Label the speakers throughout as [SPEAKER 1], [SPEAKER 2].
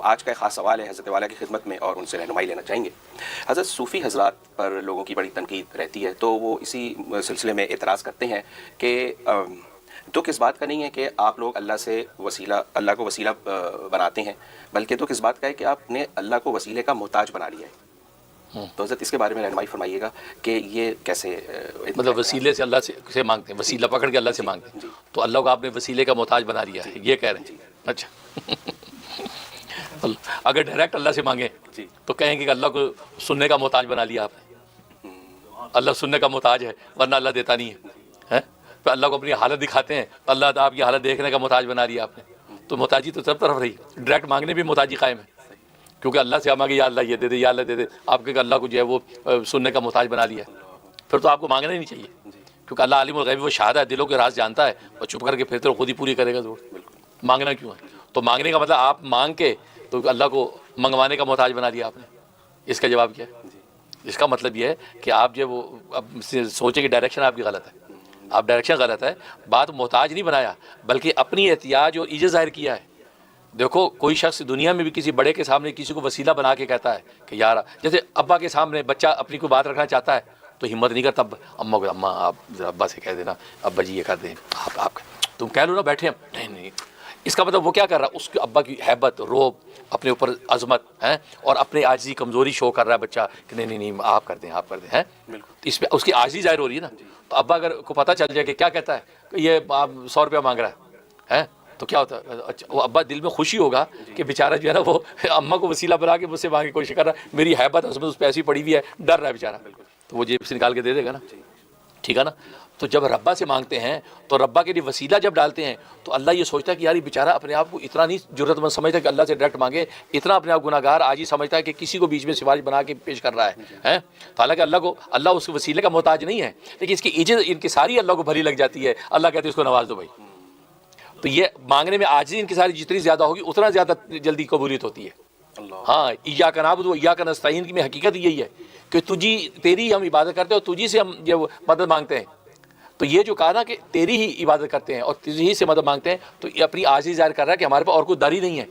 [SPEAKER 1] آج کا ایک خاص سوال ہے حضرت والا کی خدمت میں اور ان سے رہنمائی لینا چاہیں گے۔ حضرت صوفی حضرات پر لوگوں کی بڑی تنقید رہتی ہے، تو وہ اسی سلسلے میں اعتراض کرتے ہیں کہ دکھ اس بات کا نہیں ہے کہ آپ لوگ اللہ کو وسیلہ بناتے ہیں، بلکہ دکھ اس بات کا ہے کہ آپ نے اللہ کو وسیلے کا محتاج بنا لیا ہے۔ تو حضرت اس کے بارے میں رہنمائی فرمائیے گا کہ یہ کیسے
[SPEAKER 2] مطلب وسیلے سے اللہ سے مانگتے ہیں، وسیلہ پکڑ کے اللہ سے مانگتے ہیں، تو اللہ کو آپ نے وسیلے کا محتاج بنا لیا ہے، یہ کہہ رہے ہیں؟ اچھا، اگر ڈائریکٹ اللہ سے مانگیں تو کہیں گے کہ اللہ کو سننے کا محتاج بنا لیا آپ نے، اللہ سننے کا محتاج ہے ورنہ اللہ دیتا نہیں ہے۔ پھر اللہ کو اپنی حالت دکھاتے ہیں، اللہ آپ کی حالت دیکھنے کا محتاج بنا لیا آپ نے، تو محتاجی تو سب طرف رہی، ڈائریکٹ مانگنے بھی محتاجی قائم ہے، کیونکہ اللہ سے مانگے یا اللہ یہ دے دے یا اللہ دے دے، آپ کے اللہ کو جو ہے وہ سننے کا محتاج بنا لیا ہے، پھر تو آپ کو مانگنا ہی نہیں چاہیے، کیونکہ اللہ عالم الغیب و شہادہ ہے، دلوں کے راز جانتا ہے، اور چھپ کر کے پھر تو خود ہی پوری کرے گا ضرور، مانگنا کیوں ہے؟ تو مانگنے کا مطلب آپ مانگ کے تو اللہ کو منگوانے کا محتاج بنا لیا آپ نے۔ اس کا جواب کیا ہے؟ اس کا مطلب یہ ہے کہ آپ جو وہ اب سوچیں کہ ڈائریکشن آپ کی غلط ہے، آپ ڈائریکشن غلط ہے، بات محتاج نہیں بنایا بلکہ اپنی احتیاج اور عجز ظاہر کیا ہے۔ دیکھو کوئی شخص دنیا میں بھی کسی بڑے کے سامنے کسی کو وسیلہ بنا کے کہتا ہے کہ یار، جیسے ابا کے سامنے بچہ اپنی کوئی بات رکھنا چاہتا ہے تو ہمت نہیں کرتا، اماں کو اماں آپ ابا سے کہہ دینا، ابا جی یہ کر دیں، آپ تم کہہ لو نا بیٹھے ہم، نہیں، اس کا مطلب وہ کیا کر رہا ہے؟ اس کے ابا کی ہیبت، روب، اپنے اوپر عظمت ہے اور اپنے عاجزی کمزوری شو کر رہا ہے بچہ کہ نہیں آپ کر دیں ہیں، اس پہ اس کی عاجزی ظاہر ہو رہی ہے نا۔ تو ابا اگر کو پتہ چل جائے کہ کیا کہتا ہے کہ یہ 100 روپیہ مانگ رہا ہے تو کیا ہوتا ہے؟ اچھا، وہ ابا دل میں خوشی ہوگا کہ بیچارہ جو ہے نا وہ اماں کو وسیلہ بنا کے مجھ سے مانگنے کی کوشش کر رہا ہے، میری ہیبت عظمت اس پہ ایسی پڑی ہوئی ہے، ڈر رہا ہے بیچارہ، تو وہ جیب سے نکال کے دے دے گا نا، ٹھیک ہے نا۔ تو جب ربا سے مانگتے ہیں تو ربا کے لیے وسیلہ جب ڈالتے ہیں تو اللہ یہ سوچتا ہے کہ یار یہ بیچارہ اپنے آپ کو اتنا نہیں جرت مند سمجھتا کہ اللہ سے ڈائریکٹ مانگے، اتنا اپنے آپ گناہ گار عاجز سمجھتا ہے کہ کسی کو بیچ میں سفارش بنا کے پیش کر رہا ہے۔ تو حالانکہ اللہ اس وسیلے کا محتاج نہیں ہے، لیکن اس کی عجز ان کی ساری اللہ کو بھری لگ جاتی ہے، اللہ کہتے ہیں اس کو نواز دو بھائی۔ تو یہ مانگنے میں عاجزی ان کی ساری جتنی زیادہ ہوگی اتنا زیادہ جلدی قبولیت ہوتی ہے۔ ہاں، ایاک نعبد و ایاک نستعین کی میں حقیقت یہی ہے کہ تیری ہم عبادت کرتے ہیں اور تجھی سے ہم یہ مدد مانگتے ہیں۔ تو یہ جو کہا نا کہ تیری ہی عبادت کرتے ہیں اور تجھی ہی سے مدد مانگتے ہیں، تو یہ اپنی عاجزی ظاہر کر رہا ہے کہ ہمارے پاس اور کوئی در ہی نہیں ہے،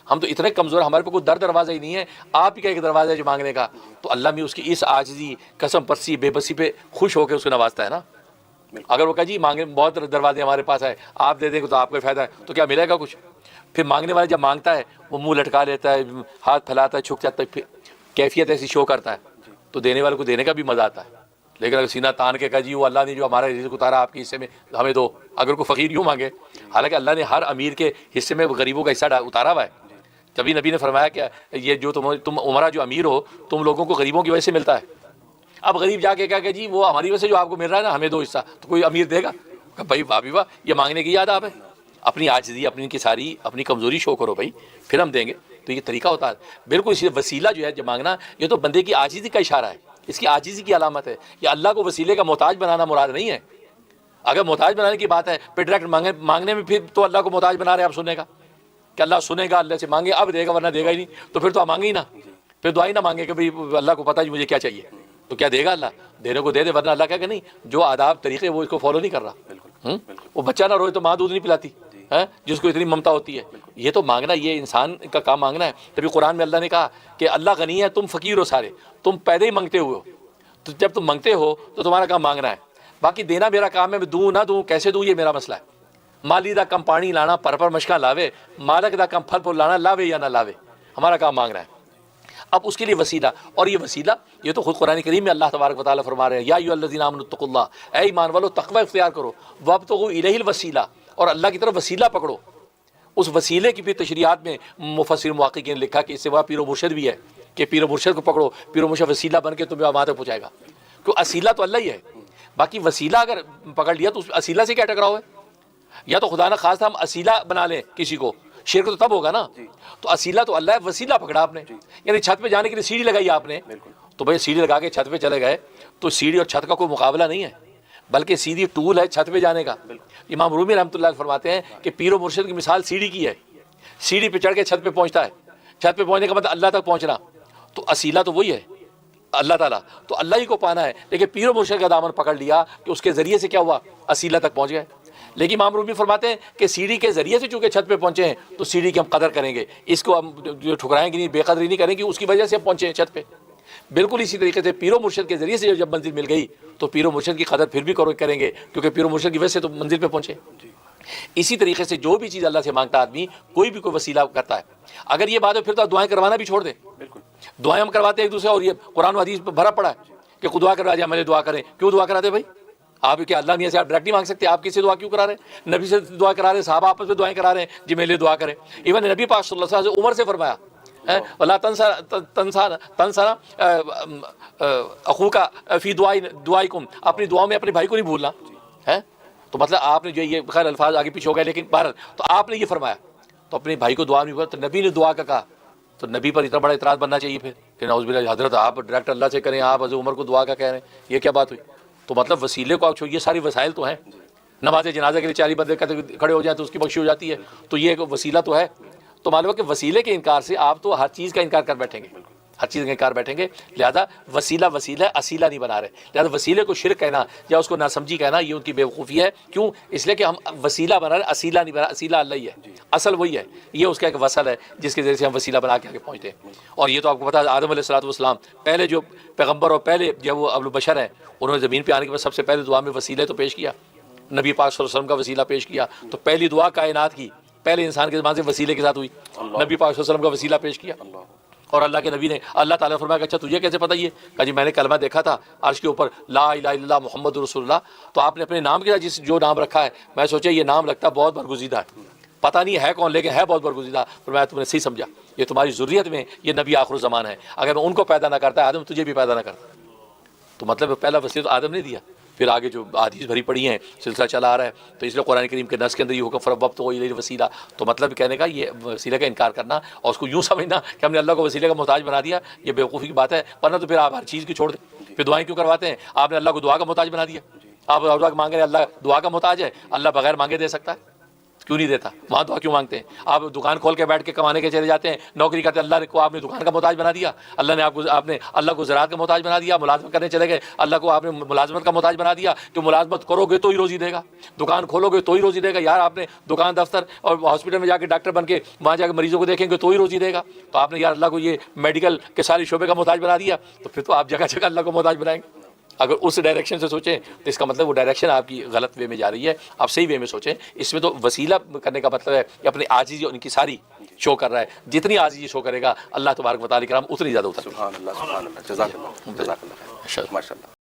[SPEAKER 2] ہم تو اتنے کمزور، ہمارے پاس کوئی دروازہ ہی نہیں ہے، آپ ہی کا ایک دروازہ ہے جو مانگنے کا۔ تو اللہ بھی اس کی اس عاجزی، قسم پرسی، بے بسی پہ خوش ہو کے اس کو نوازتا ہے نا۔ اگر وہ کہا جی مانگنے بہت دروازے ہمارے پاس ہے، آپ دے دیں گے تو آپ کو فائدہ ہے، تو کیا ملے گا کچھ؟ پھر مانگنے والا جب مانگتا ہے وہ منہ لٹکا لیتا ہے، ہاتھ پھیلاتا ہے، چھک جاتا ہے، پھر کیفیت ایسی شو کرتا ہے، تو دینے والے کو دینے کا بھی مزہ آتا ہے۔ لیکن اگر سینہ تان کے کہا جی وہ اللہ نے جو ہمارا رزق اتارا آپ کے حصے میں ہمیں دو، اگر کوئی فقیر یوں مانگے، حالانکہ اللہ نے ہر امیر کے حصے میں غریبوں کا حصہ اتارا ہوا ہے۔ تبھی نبی نے فرمایا کہ یہ جو تم عمرہ جو امیر ہو، تم لوگوں کو غریبوں کی وجہ سے ملتا ہے۔ اب غریب جا کے کہا کہ جی وہ ہماری وجہ سے جو آپ کو مل رہا ہے نا ہمیں دو حصہ، تو کوئی امیر دے گا؟ کہ بھائی بھابھی واہ، یہ مانگنے کی یاد آپ ہے، اپنی عاجزی، اپنی کی ساری اپنی کمزوری شو کرو بھائی، پھر ہم دیں گے۔ تو یہ طریقہ ہوتا ہے بالکل اسی وسیلہ جو ہے جو مانگنا، یہ تو بندے کی عاجزی کا اشارہ ہے، اس کی عاجزی کی علامت ہے۔ یہ اللہ کو وسیلے کا محتاج بنانا مراد نہیں ہے۔ اگر محتاج بنانے کی بات ہے پھر ڈائریکٹ مانگنے میں پھر تو اللہ کو محتاج بنا رہے ہیں آپ سننے کا، کہ اللہ سنے گا، اللہ سے مانگے اب دے گا ورنہ دے گا ہی نہیں، تو پھر تو آپ مانگے ہی نہ، پھر دعا ہی نہ مانگے کہ بھائی اللہ کو پتہ ہے مجھے کیا چاہیے، تو کیا دے گا اللہ؟ دینے کو دے دے، ورنہ اللہ کہا کہ نہیں، جو آداب طریقے وہ اس کو فالو نہیں کر رہا۔ وہ بچہ نہ روئے تو ماں دودھ نہیں پلاتی ہے، جس کو اتنی ممتا ہوتی ہے۔ یہ تو مانگنا، یہ انسان کا کام مانگنا ہے۔ تبھی قرآن میں اللہ نے کہا کہ اللہ غنی ہے، تم فقیر ہو سارے، تم پیدا ہی منگتے ہوئے ہو، تو جب تم منگتے ہو تو تمہارا کام مانگنا ہے، باقی دینا میرا کام ہے، میں دوں نہ دوں، کیسے دوں، یہ میرا مسئلہ ہے۔ مالی دا کم پانی لانا، پر مشکاں لاوے، مالک دا کم پھل پھول لانا، لاوے یا نہ لاوے، ہمارا کام مانگنا ہے۔ اب اس کے لیے وسیلہ، اور یہ وسیلہ یہ تو خود قرآن کریم میں اللہ تبارک و تعالیٰ فرما رہے ہیں، یا ایھا الذین آمنوا اتقوا اللہ، اے ایمان والو تقوی اختیار کرو، وابتغوا الیہ الوسیلہ، اور اللہ کی طرف وسیلہ پکڑو۔ اس وسیلے کی پھر تشریحات میں مفسر محققین نے لکھا کہ اس سے وہ پیر و مرشد بھی ہے، کہ پیر و مرشد کو پکڑو، پیر و مرشد وسیلہ بن کے تمہیں وہاں تک پہنچائے گا، کیوں اسیلہ تو اللہ ہی ہے۔ باقی وسیلہ اگر پکڑ لیا تو اس اسیلہ سے کیا ٹکراؤ ہے؟ یا تو خدا نہ خواستہ ہم اسیلہ بنا لیں کسی کو، شرک تو تب ہوگا نا۔ تو اسیلہ تو اللہ ہے، وسیلہ پکڑا آپ نے، یعنی چھت پہ جانے کے لیے سیڑھی لگائی آپ نے، تو بھائی سیڑھی لگا کے چھت پہ چلے گئے، تو سیڑھی اور چھت کا کوئی مقابلہ نہیں ہے، بلکہ سیدھی ٹول ہے چھت پہ جانے کا۔ امام رومی رحمۃ اللہ علیہ فرماتے ہیں کہ پیر و مرشد کی مثال سیڑھی کی ہے، سیڑھی پہ چڑھ کے چھت پہ پہنچتا ہے، چھت پہ پہنچنے کا مطلب اللہ تک پہنچنا، تو اسیلہ تو وہی ہے اللہ تعالیٰ، تو اللہ ہی کو پانا ہے، لیکن پیر و مرشد کا دامن پکڑ لیا کہ اس کے ذریعے سے کیا ہوا، اسیلہ تک پہنچ گئے۔ لیکن امام رومی فرماتے ہیں کہ سیڑھی کے ذریعے سے چونکہ چھت پہ پہنچے ہیں تو سیڑھی کی ہم قدر کریں گے، اس کو ہم جو ٹھکرائیں گے نہیں، بے قدری نہیں کریں گے، اس کی وجہ سے ہم پہنچے ہیں چھت پہ۔ بالکل اسی طریقے سے پیر و مرشد کے ذریعے سے جب منزل مل گئی تو پیر و مرشد کی قدر پھر بھی کریں گے، کیونکہ پیر و مرشد کی وجہ سے تو منزل پہ پہنچے۔ اسی طریقے سے جو بھی چیز اللہ سے مانگتا آدمی، کوئی بھی کوئی وسیلہ کرتا ہے، اگر یہ بات ہے پھر تو آپ دعائیں کروانا بھی چھوڑ دیں۔
[SPEAKER 1] بالکل
[SPEAKER 2] دعائیں ہم کرواتے ہیں ایک دوسرے، اور یہ قرآن و حدیث پہ بھرا پڑا ہے کہ دعا کروا دیا، ہمیں دعا کریں، کیوں دعا کراتے بھائی؟ آپ کیا اللہ نہیں سے آپ ڈائریکٹ نہیں مانگ سکتے؟ آپ کس سے دعا کیوں کرا رہے ہیں؟ نبی سے دعا کرا رہے ہیں، صحابہ آپس میں دعائیں کرا رہے ہیں جی میرے لیے دعا کریں۔ ایون نبی پاک صلی اللہ علیہ وسلم سے عمر سے فرمایا ولا تنسا اخوک فی دعائکم، اپنی دعاؤں میں اپنے بھائی کو نہیں بھولنا ہے۔ تو مطلب آپ نے جو یہ خیر الفاظ آگے پیچھے ہو گئے، لیکن بہرحال تو آپ نے یہ فرمایا تو اپنے بھائی کو دعا نہیں ہوا، تو نبی نے دعا کا کہا، تو نبی پر اتنا بڑا اعتراض بننا چاہیے پھر کہ نعوذ باللہ حضرت آپ ڈائریکٹ اللہ سے کریں، آپ حضرت عمر کو دعا کا کہہ رہے ہیں، یہ کیا بات ہوئی؟ تو مطلب وسیلے کو آپ چھوڑیے، یہ ساری وسائل تو ہیں، نماز جنازہ کے لیے 40 بندے کھڑے ہو جائیں تو اس کی بخشی ہو جاتی ہے، تو یہ ایک وسیلہ تو ہے۔ تو معلوم ہے کہ وسیلے کے انکار سے آپ تو ہر چیز کا انکار کر بیٹھیں گے، ہر چیز کا انکار بیٹھیں گے، لہذا وسیلہ اسیلہ نہیں بنا رہے، لہذا وسیلے کو شرک کہنا یا اس کو ناسمجھی کہنا یہ ان کی بیوقوفی ہے۔ کیوں؟ اس لیے کہ ہم وسیلہ بنا رہے ہیں، اسیلہ نہیں بنا، اسیلہ اللہ ہی ہے، اصل وہی ہے، یہ اس کا ایک وصل ہے جس کے ذریعے سے ہم وسیلہ بنا کے آگے پہنچتے ہیں۔ اور یہ تو آپ کو پتا ہے آدم علیہ الصلوۃ والسلام پہلے جو پیغمبر اور پہلے جب وہ ابو البشر ہیں، انہوں نے زمین پہ آنے کے بعد سب سے پہلے دعا میں وسیلے تو پیش کیا، نبی پاک صلی اللہ علیہ وسلم کا وسیلہ پیش کیا، تو پہلی دعا کائنات کی پہلے انسان کے زبان سے وسیلے کے ساتھ ہوئی، نبی پاک صلی اللہ علیہ وسلم کا وسیلہ پیش کیا۔ اور اللہ کے نبی نے اللہ تعالیٰ نے فرمایا کہ اچھا تجھے کیسے پتہ؟ یہ کہا جی میں نے کلمہ دیکھا تھا عرش کے اوپر لا الہ الا اللہ محمد رسول اللہ، تو آپ نے اپنے نام کے ساتھ جو نام رکھا ہے، میں سوچا یہ نام لگتا بہت برگزیدہ ہے، پتہ نہیں ہے کون لیکن ہے بہت برگزیدہ۔ فرمایا تم نے صحیح سمجھا، یہ تمہاری ذریت میں یہ نبی آخر الزمان ہے، اگر میں ان کو پیدا نہ کرتا آدم تجھے بھی پیدا نہ کرتا۔ تو مطلب پہلا وسیلہ تو آدم نے دیا، پھر آگے جو احادیث بھری پڑی ہیں سلسلہ چلا آ رہا ہے، تو اس لیے قرآن کریم کے نص کے اندر یہ حکم فربت تو یہ وسیلہ، تو مطلب کہنے کا یہ وسیلہ کا انکار کرنا اور اس کو یوں سمجھنا کہ ہم نے اللہ کو وسیلے کا محتاج بنا دیا، یہ بیوقوفی کی بات ہے۔ ورنہ تو پھر آپ ہر چیز کی چھوڑ دیں، پھر دعائیں کیوں کرواتے ہیں؟ آپ نے اللہ کو دعا کا محتاج بنا دیا، آپ دعا مانگ رہے ہیں، اللہ دعا کا محتاج ہے، اللہ بغیر مانگے دے سکتا ہے، کیوں نہیں دیتا؟ وہاں دعا کیوں مانگتے ہیں؟ آپ دکان کھول کے بیٹھ کے کمانے کے چلے جاتے ہیں، نوکری کرتے ہیں، اللہ کو آپ نے دکان کا محتاج بنا دیا، اللہ نے آپ نے اللہ کو زراعت کا محتاج بنا دیا، ملازمت کرنے چلے گئے، اللہ کو آپ نے ملازمت کا محتاج بنا دیا کہ ملازمت کرو گے تو ہی روزی دے گا، دکان کھولو گے تو ہی روزی دے گا۔ یار آپ نے دکان دفتر اور ہاسپٹل میں جا کے ڈاکٹر بن کے وہاں جا کے مریضوں کو دیکھیں گے تو ہی روزی دے گا، تو آپ نے یار اللہ کو یہ میڈیکل کے سارے شعبے کا محتاج بنا دیا، تو پھر تو آپ جگہ جگہ اللہ کو محتاج بنائیں گے۔ اگر اس ڈائریکشن سے سوچیں تو اس کا مطلب وہ ڈائریکشن آپ کی غلط وے میں جا رہی ہے، آپ صحیح وے میں سوچیں۔ اس میں تو وسیلہ کرنے کا مطلب ہے کہ اپنی عاجزی ان کی ساری شو کر رہا ہے، جتنی عاجزی شو کرے گا اللہ تبارک و تعالیٰ کرام اتنی زیادہ اتر۔
[SPEAKER 1] سبحان اللہ سبحان اللہ، جزاک اللہ جزاک اللہ خیر، ماشاء اللہ۔